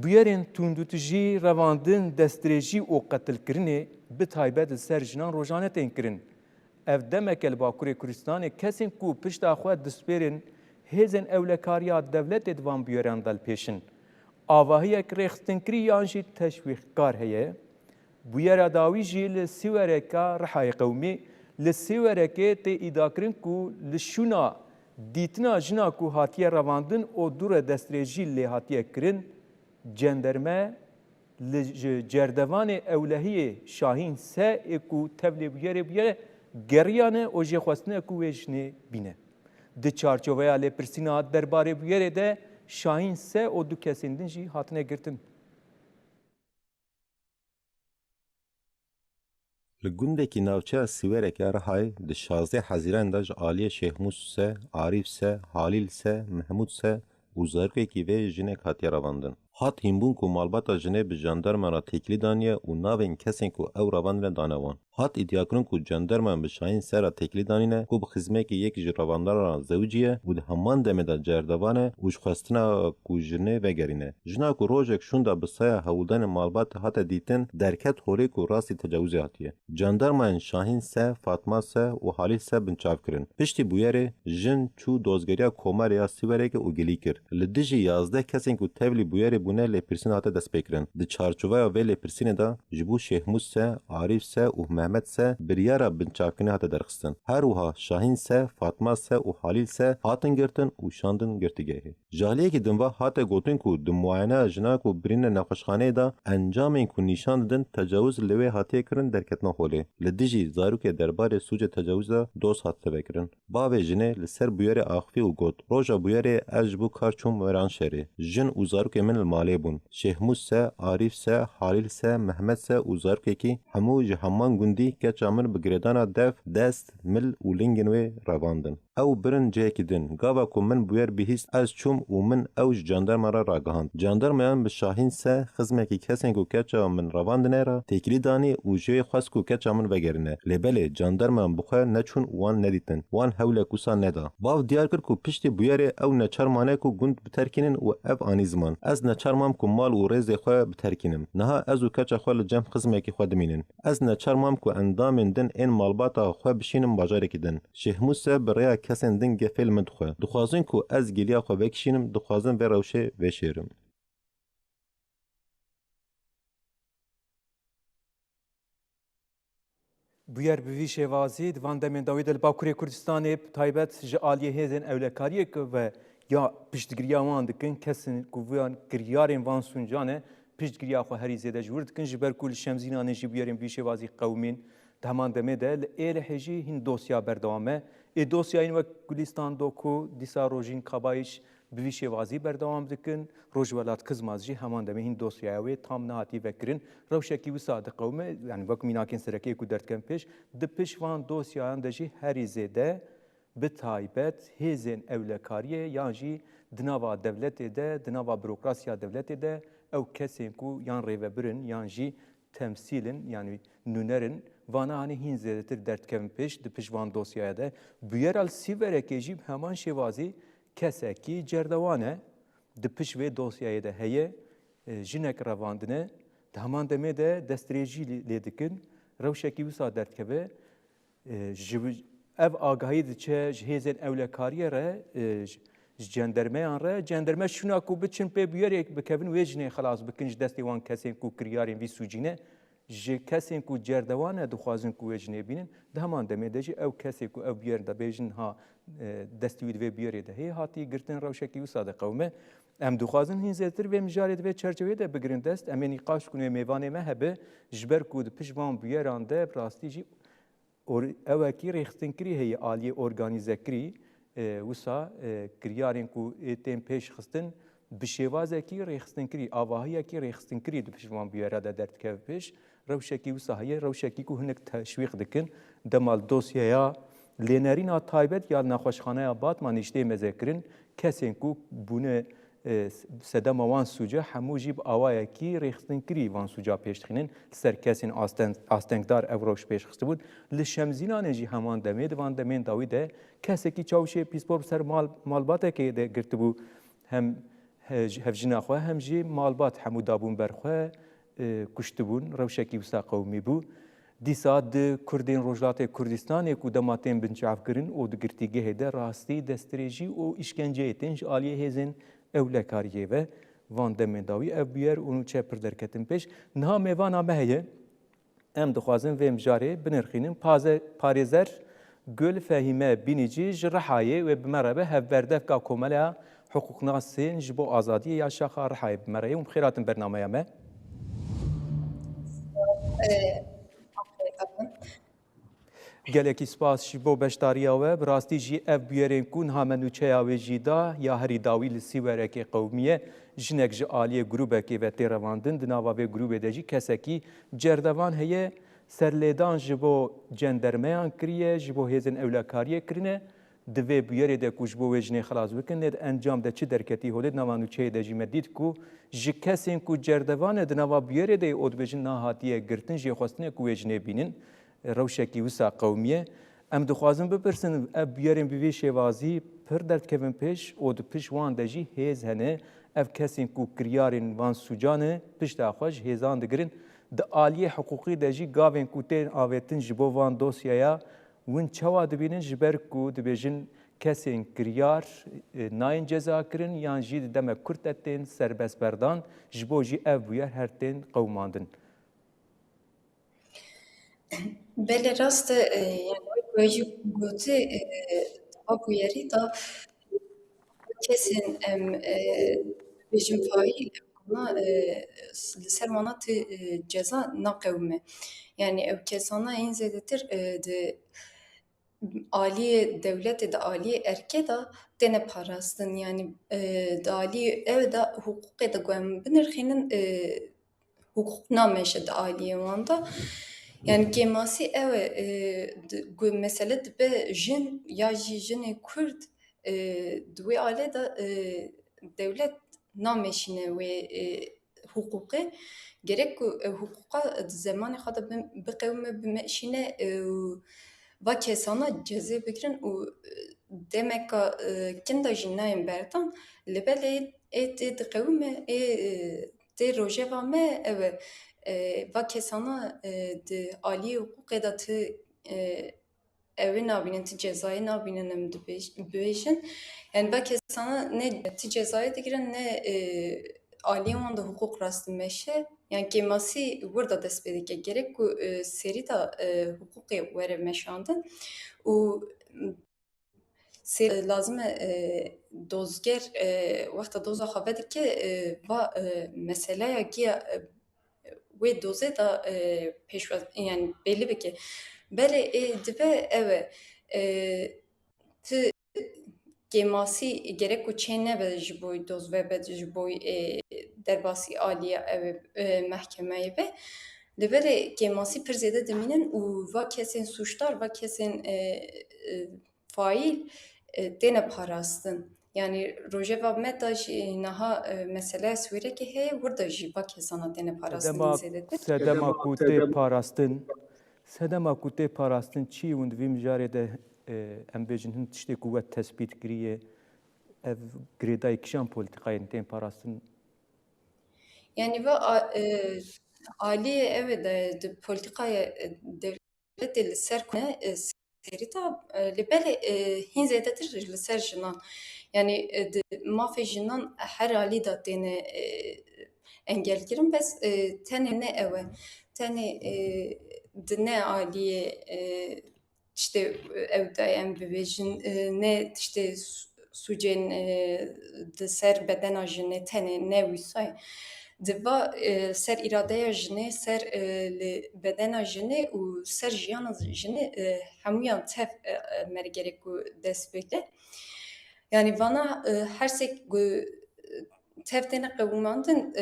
Buyerên tundutijî revandin destrêjî û qetilkirinê bi taybet li ser jinan rojane tên kirin. Ev demeke li Bakurê Kurdistanê kesên ku pişta xwe dispêrên hêzên ewlekariya devletê divan bûyeran delpêşin. Avahiyek rêxistinkirí yan jî teşwîqkar heye. Bûyera dawî jî li Sîwereka Rihayê Qewmî li Sîwerekê tê îdakirin ku li şûna dîtina jina ku hatiye revandin û dûre destrêjî lê hatiye kirin, cenderme li cerdevanê ewlehiyê Şahîn Se ê ku tevlê bûyerê geriyane û jê xwestine ku wê jinê bîne. Di çarçoveya lêpirsîna derbarê bûyerê de Şahîn Se û du kesên din jî hatine girtin. Li gundekî navçeya Sîwerekê Rihayê di 16 Hezîran de ji aliyê Şêxmûs Se, Arîf Se, Halîl Se, Mehmûd Se û zarokekî vê jinek hatiye revandin. Hat hînbûn ku malbata jinê bi jandarmana têkilî daniye û navên kesên ku ew revandine dane wan. Hat îdiakirin ku jandarman bi Şahîn Se ra têkilî danîne ku bi xizmekê yek ji revandaran zewciye û di heman demê de cerdevan e û ji xwestina ku jinê vegerîne. Jina ku rojek şûnda bi saya hewildanên malbatê hate dîtin derket holê ku rastî tecawûzê hatiye. Jandarmayên Şahîn Se, Fatma Se û Halîl Se binçav kirin. Piştî bûyerê jin çû dozgeriya komarê ya Sîwerekê û gilî kir. Li dijî 11 kesên ku tevlî bûyerê bûne lêpirsîn hate destpêkirin. Di çarçoveya vê lêpirsînê de ji bo Şêxmûs Se, Arîf Se û Mehmed Se biryara binçavkirinê hate derxistin. Her wiha Şahîn Se, Fatma Se û Halîl Se hatin girtin û şandin girtîgehê. Jaliyekî din ve hate gotin ku di muayeneya jina ku birîne nexweşxaneyê de encamên ku nîşan didin tecawûz li wê hatiye kirin derketina holê. Li dijî zarokê derbarê sûcê tecawûz de doz hat vekirin. Bavê jinê li ser bûyerê axivî û got: Roja bûyerê ez ji bo kar çûm Wêranşerê. Jin û zarokê min li malê bûn. Şêxmûs Se, Arîf Se, Halîl Se, Mehmed Se û zarokekî hemû ji heman gundî keça min bi girêdana dev, dest, mil û lingên wê revandin. Ew birin cihekî din. Gava ku min bûyer bihîst ez çûm û min ew ji jandarma re ragihand. Jandarmayan bi Şahîn Se xizmekî kesên ku keça min revandine ra têkilî danî û ji wê xwest ku keça min vegerîne. Lêbelê jandarmayan bi xwe neçûn û wan nedîtin. Wan hewlek wisa neda. Bav diyar kir ku piştî bûyerê ew neçar mane ku gund biterkînin û ev anî ziman. Ez neçar mam ku mal û rêzê xwe biterkînim. Niha ez û keça xwe li cem xizmekî xwe dimînin. Ez neçar mam ku endamên din ên malbata xwe bişînim bajarekî din. Şêxmûs Se bi rêya kesên din gefêl min dixwe. Dixwazin ku ez gêliya xwe vekişînim, dixwazin vê rewşê veşêrim. Bûyer bi vî şêwazî divan demên dawî de li Bakurê Kurdistanê taybet ji aliyê hêzên ewlekariyê ve ya piştgiriya wan dikin kesên ku viyan kiryarên van suncan e piştgiriya xwe herî zêde ji wir dikin ji ber ku li Şemzînanê jî bûyerên vî şêwazî qewmîn di heman demê de li Êlihê jî hîn dosya berdewam e. Ê dosyayên wek Gulistan Doku, dîsa Rojîn Kabayîş bi vî şêwazî berdewam dikin. Rojwelat Kizmaz jî heman demê hîn dosyaya wê tam nehatî vekirin. Rewşekî wisa diqewme yani wek mînakên serekiyê ku derdikin pêş di pişt van dosyayan de jî herî zêde bi taybet hêzên ewlekariyê yan jî di nava devletê de, di nava bürokrasiya devletê de ew kesên ku yan rêvebirin yan jî temsîlin yani nûnerin vana hani hîn zêdetir derdkevin pêş di pişt van dosyaya de. Bûyera li Sîwerekê jî heman şêwazî kesekî cerdewan e di pişt vê dosyayê de heye jinek revandine di heman demê de destrêjî lê dikin rewşekî wisa derdkeve ev agahî diçe ji hêzên ewlekariyê re ji cendermeyan re cenderme şûna ku biçin pê bûyerek bikevin wê jinê xelas bikin ji destê wan kesên ku kiryarên vî sûcîne ji kesên ku cerdewan e dixwazin ku wê jinê bînin di heman demê de jî ew kesê ku ew bûyer dibêjin ha destî wî divê bûyerê de heye hatî girtin rewşekî wisa diqewme. Em dixwazin hîn zêdetir vê mijarê divê çerçeveyê de bigirin dest em ê nîqaş kun wê mêvanê me hebe ji ber ku di pişt van bûyeran de rastî jî ewekî rêxistinkirí heye aliyê organîzekirî wisa kiryarên ku tên pêş xistin bi şêwazekî rêxistinkirî, avahiyekî rêxistinkirî di pişt van bûyera de derdikeve pêş rewşekî wisa heye rewşekî ku hinek teşwîq dikin demal dosyaya lênerîna taybet ya nexweşxaneya Batmanê ji tê mezekirin kesên ku bûne sedema wan sûce hemû jî bi awayekî rêxistinkirî van sûca pêş dixînin ser kesên astengdar ev rewş pêş xistibûn. Li Şemzînanê jî heman demê di van demên dawî de kesekî çavşê pîspor ser malbatekê de girtibû hem هفجنا خو هم جی مالبات حمود ابون برخو کشتبون روشکی وسا قومی بو دیسا د کردین روجلات کردستان کو دماتین بنچاف کرن او د گرتیگه هده راستی دستریجی او işkence etin aliye hezin evlekariye ve van demendawi ev biyer onu çeper derketin peş nha mevana mehye em dixwazin vê mijarê binirxînin parêzer gul fehîme bînîcî ji Rihayê ve bi me re be hevberdevka komela hukuknasên ji bo azadiyê ya şaxa Rihayê bi me re ye û bixêratin bernameya me. Gelekî spas ji bo beşdariya we bi rastî jî ev bûyerên ku niha menûçeya wê jî da ya herî dawî li sîwerekê qewmiye jinek ji aliyê grûbekê ve tê revandin di nava vê grûbê de jî kesekî cerdevan heye serlêdan ji bo cendermeyan kiriye ji bo hêzin ewlekariyê kirine di vê bûyerê de ku ji bo wê jinê xelas bikin nê di encam de çi derketî holê di nava nûçeyê de jî me dît ku ji kesên ku cerdevan e di nava bûyerê de od bêjin nahatiye girtin jê xwestinê ku wê jinê bînin روشکی وسا قومیه ام دخوازم بپرسن اب بیاریم بی شوازی پر درد کevin پیش او د پیش وان دجی هیز هنه اف کسین کو کریارین وان سوجانه پیش دا خوش هیزان دگرین د عالیه حقوقی دجی گاوین کو تین آوتن جبو وان دوسیایا ون چوا دبینن جبر کو دبیجن کسین کریار ناین جزا کرن یان جی دمه کرتتین سربست بردان جبو جی اف بیار هر تین قوماندن Bele rast yani böyle gote bu yeri da kesin rejim fail buna sermanat ceza nakavme yani ev kesana en zedetir de Ali devlet de Ali erke da dene parastın yani de Ali ev da hukuk da güven binirxinin hukuk nameşe de Ali wanda yani gemasi ev mesele de jin ya jin Kurd dwi ale da devlet nameşine ve hukuku gerek hukuka zamanı kadar bıkavme bmeşine va kesana ceze bikirin u demek ki kinda jinayim bertan lebele et kavme te rojeva me ev va kesana de ali hukuk edatı evin abinin ti cezayı abinin em dibêjin yani va kesana ne ti cezayı digirin ne aliye wanda hukuk rastı meşe yani gemasi burada dest pedike gerek ku seri da hukuki were meşandın u lazım dozger vakta doza xavet ki va meseleye ki ve doze da peşvaz yani belli bir ki bele dibe eve ti gemasi gerek ku çene ve jiboy doz ve be jiboy derbasi aliye ev mahkemeye ve Libere gemasi pir zêde dimînin û va kesên suçdar va kesên faîl têne parastin. Yani rojeva me da jî niha meseleya Swêrekê heye wir jî va kesana têne parastin zêdetir. Sedema ku tê parastin sedema ku tê parastin çi û di vî mijarê de em bêjin hin tiştê ku we tespît kiriye ev girêdayê kîjan polîtikayên tên parastin Yani ve Ali evet de politikaya devlet li ser kune serita libele hin zêdetir li ser jinan yani de mafê jinan her alî da têne engelkirin bes tenê ne ew e tenê di ne aliyê işte ew da em bibêjin ne işte sucên di ser bedena jinê tenê ne wîsay diva ser iradeya jinê ser li bedena jinê û ser jiyana jinê hemûyan tev mergerek ku dest bêke yani vana her sek tev têne qewimandin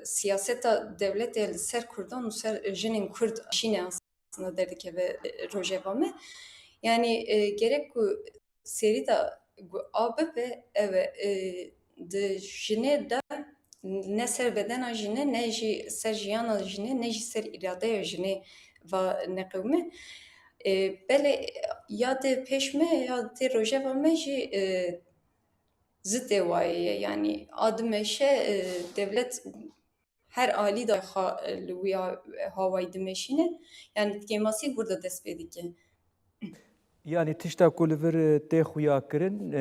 siyaseta devletê li ser Kurdan û ser jinên Kurd şîne aslında derdikeve rojeva me yani gerek ku serî da abe ve ev di jinê de ne ser bedena jinê ne jî ser jiyana jinê ne jî ser îradeya jinê va neqewime bele ya tê pêş me ya tê rojeva me jî zıt evaye yani adı meşe devlet her ali da havayı demeşine yani keması burada tespit Yani tişta ku li vir tê xuya kirin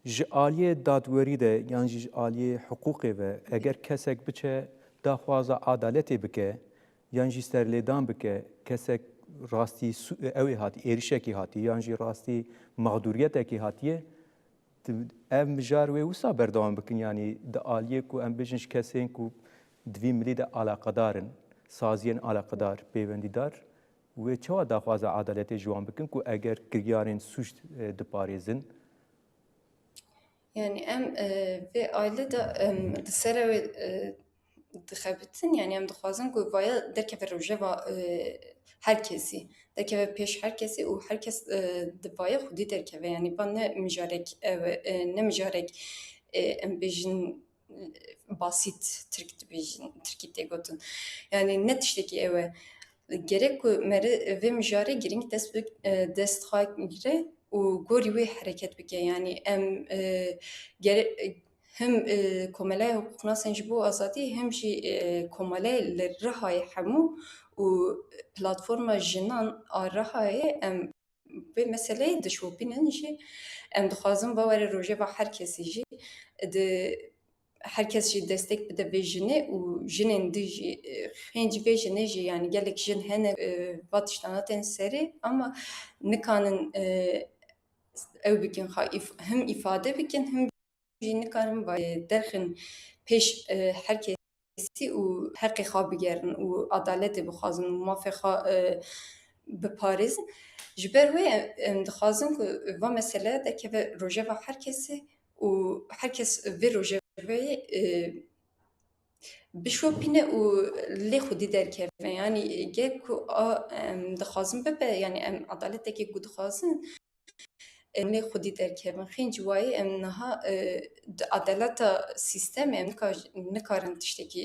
ji aliyê dadwerî de yan jî ji aliyê hiqûqê ve eger kesek biçe daxwaza adaletê bike yan jî serlêdan bike kesek rastî ew ê hatî êrişekê hatî yan jî rastî mağduriyetekê hatiye ev mijar wê wisa berdewam bikin yani di aliyê ku em bêjin ji kesên ku divî milî de alaqedarin saziyên alaqedar pêwendîdar wê çawa daxwaza adaletê ji wan bikin ku eger kiryarên suç diparêzin yani em ve aile de di ser ew dixebitin yani em dixwazin ku vaya derkeve rojeva herkesî derkeve pêş herkesî û herkes di vaya xwedî derkeve yani van ne mijarek ev ne mijarek em bêjin basit Türk dibêjin Tirkî tê gotin yani ne tiştekî ew e gerek ku mere vê mijarê girîng dest gire û gorî wê hereket bike yani em hem Komelaya Hukuknasên ji bo azadî hem jî Komelaya li Rihayê hemû û platforma jinan a Rihayê em vê meseleyê dişopînin jî em dixwazin bawere rojeva herkesî jî di herkes jî destek bide vê jinê û jinên di jî hêncî vê jinê jî yani gelek jin hene va tiştana tên serê ama nikanin ew bikin hem ifade bikin hem jî nikarin derxin pêş herkesî û heqê xwe bigerin û adaletê bixwazin û mafê xwe biparêzin ji ber wê em dixwazin ku va meseleya derkeve rojeva herkesî û herkes vê rojevayê bişopîne û lê xwedî derkeve yani gel ku em dixwazin bibe yani em adaletekê ku dixwazin em lê xwedî derkevin xîn ji wayî em niha di adaleta sîstemê em nikarin tiştekî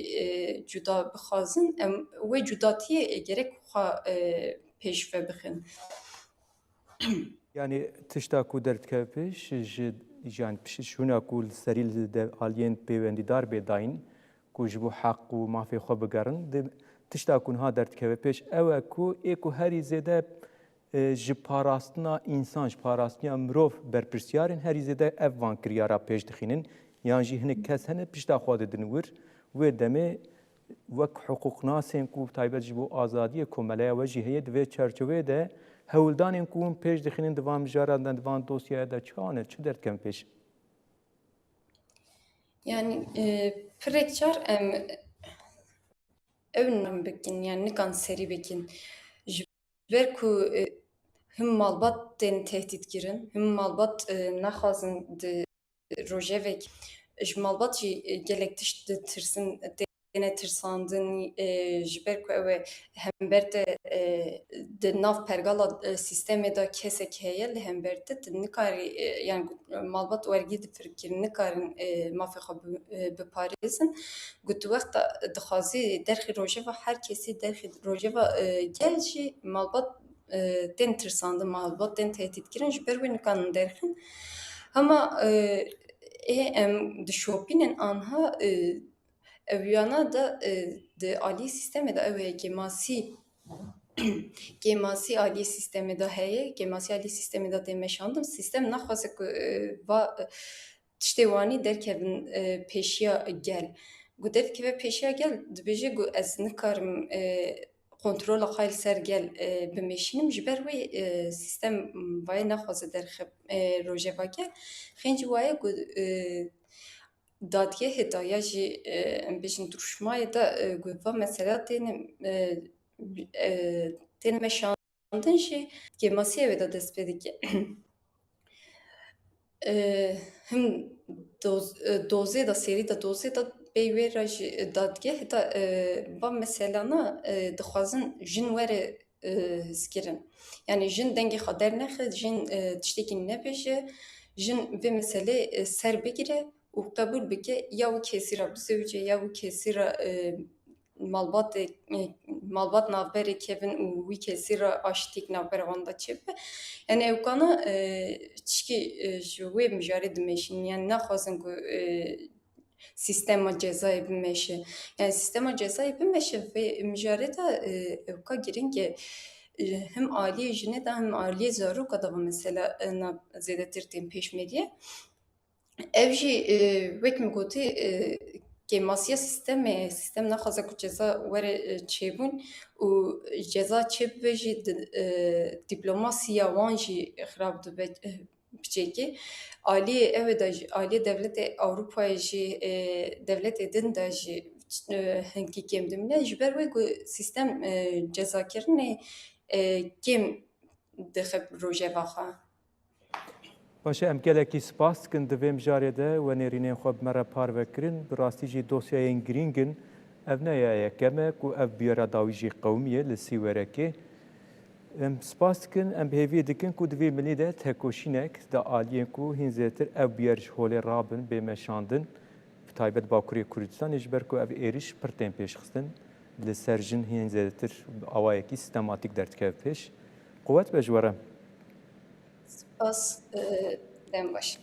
cuda bixwazin em wê cudatiyê gerek xwe pêşve bixin yani tişta ku derdikeve pêş ji yani şûna ku li serî li de aliyên pêwendîdar bê dayîn ku ji bo heq û mafê xwe bigerin tişta ku niha derdikeve pêş ew e ku ê ku herî zêde ji parastina însan ji parastiniya mirov berpirsyarên herî zêde ev van kiryara pêş dixînin yan jî hinek kes hene pişta xwe didin wir wê demê wek hiqûqnasên ku taybet ji bo azadiyê komeleya we jî heye di vê çerçeveyê de hewildanên ku hûn pêş dixînin di van mijaran de di van dosyaya de çi ane çi derdikevin pêş yani pirek car em ew bikin yani nikan serî bikin ji ber ku him malbat tên tehdit kirin him malbat naxwazin di rojevek ji malbat jî gelek tişt ditirsin têne tirsandin ji ber ku ew ê hember de di nav pergala sîstemê de kesek heye li hember de nikarî yani malbat wergî difirkirin nikarin mafê xwe biparêzin got wexta dixwazî derxî rojeva herkesî derxî rojeva gel jî malbat tên tirsandin malbat tên tehdîtkirin ji ber wê nikanin derxin ama em dişopînin anha evyana da di aliyê sîstemê de ew heye gemasî aliyê sîstemê de heye gemasî aliyê sîstemê de tê meşandin sîstem naxwaze ku va tiştê wanî derkevin pêşiya gel got derkeve pêşiya gel dibêje got ez nikarim kontrola xwe li ser gel bimeşînim ji ber wê sîstem vayê naxwaze derxe rojeva gel xîn ji wayê got dadgehê da ya jî em bêjin duruşmayê de got va mesela tên meşandin jî gemasiyê wê de dest pê dike him dozê da serî da dozê da bê wê re jî dadgehê da va meselana dixwazin jin were hizkirin yani jin dengê xwe dernexe jin tiştekî nebêje jin vê meselê ser bigire û qebûl bike ya wî kesî re bizewce ya wî kesî re malbat navberê kevin û wî kesî re aştîk navbera wan de çêbe. Yani ewkana çikî ji wê mijarê dimeşin, yani naxwazin ku sistema cezayê bimeşe. Yani sistema cezayê bimeşe vê mijarê de ewka giring e hem aliyê jinê de hem aliyê zaroka de mesela zêdetir tên pêşmeriye. Ev jî wek min gotî kêmasiya sistem naxwaze ku ceza were çêbûn û ceza çêbibe jî dîplomasiya wan jî xirab dibe piçêkê. Aliyê ew de jî aliyê devletê Ewropayê jî devletê din de jî hinkî kêm dimîne ji ber wê ku sistem cezakirinê kêm dixe rojeva xwe. باشه ام gelekî spas dikin di vê mijarê de we nêrînên xwe bi me re parvekirin bi rastî jî dosyayên girîng in ev ne ya yekem e ku ev biyara dawî jî qewmiye li Sîwerekê em spas dikin em hêvî dikin ku di vê milî de tekoşînek di aliyên ku hîn zêtir ev biyar ji holê rabin bêmeşandin bi taybet Bakurê Kurdistanê ji ber ku ev êriş pir tên pêşxistin li ser jin hîn zêtir awayekî sistematik derdikev pêş. Quvvet be ji were. Spas dem baş.